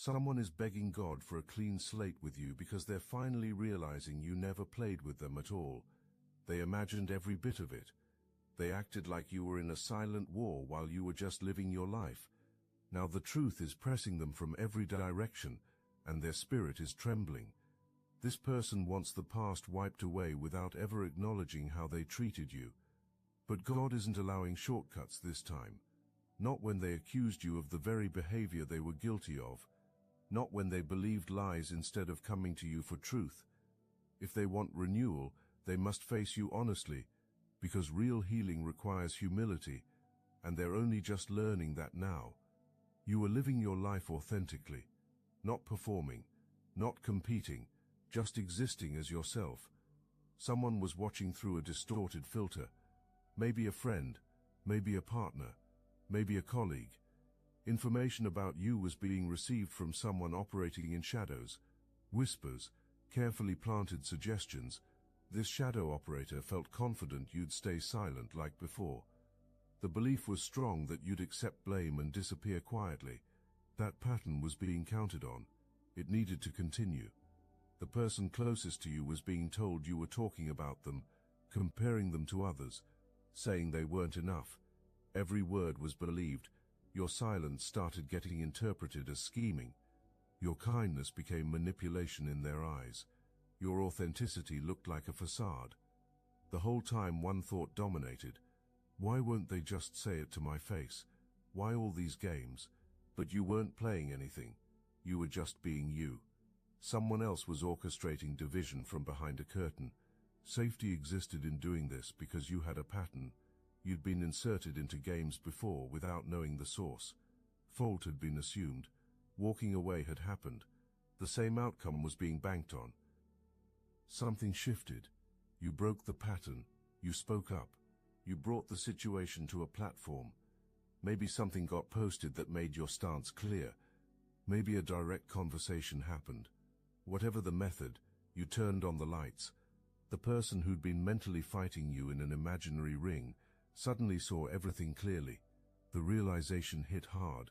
Someone is begging God for a clean slate with you because they're finally realizing you never played with them at all. They imagined every bit of it. They acted like you were in a silent war while you were just living your life. Now the truth is pressing them from every direction, and their spirit is trembling. This person wants the past wiped away without ever acknowledging how they treated you. But God isn't allowing shortcuts this time. Not when they accused you of the very behavior they were guilty of. Not when they believed lies instead of coming to you for truth. If they want renewal, they must face you honestly, because real healing requires humility, and they're only just learning that now. You are living your life authentically, not performing, not competing, just existing as yourself. Someone was watching through a distorted filter. Maybe a friend, maybe a partner, maybe a colleague. Information about you was being received from someone operating in shadows, whispers, carefully planted suggestions. This shadow operator felt confident you'd stay silent like before. The belief was strong that you'd accept blame and disappear quietly. That pattern was being counted on. It needed to continue. The person closest to you was being told you were talking about them, comparing them to others, saying they weren't enough. Every word was believed. Your silence started getting interpreted as scheming. Your kindness became manipulation in their eyes. Your authenticity looked like a facade. The whole time one thought dominated. Why won't they just say it to my face? Why all these games? But you weren't playing anything. You were just being you. Someone else was orchestrating division from behind a curtain. Safety existed in doing this because you had a pattern. You'd been inserted into games before without knowing the source. Fault had been assumed. Walking away had happened. The same outcome was being banked on. Something shifted. You broke the pattern. You spoke up. You brought the situation to a platform. Maybe something got posted that made your stance clear. Maybe a direct conversation happened. Whatever the method, you turned on the lights. The person who'd been mentally fighting you in an imaginary ring suddenly saw everything clearly. The realization hit hard.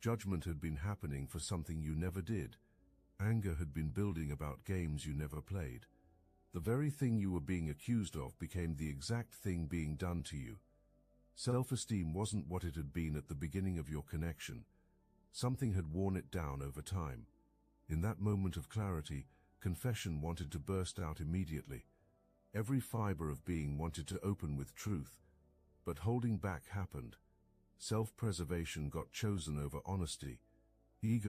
Judgment had been happening for something you never did. Anger had been building about games you never played. The very thing you were being accused of became the exact thing being done to you. Self-esteem wasn't what it had been at the beginning of your connection. Something had worn it down over time. In that moment of clarity, confession wanted to burst out immediately. Every fiber of being wanted to open with truth. But holding back happened. Self-preservation got chosen over honesty. Ego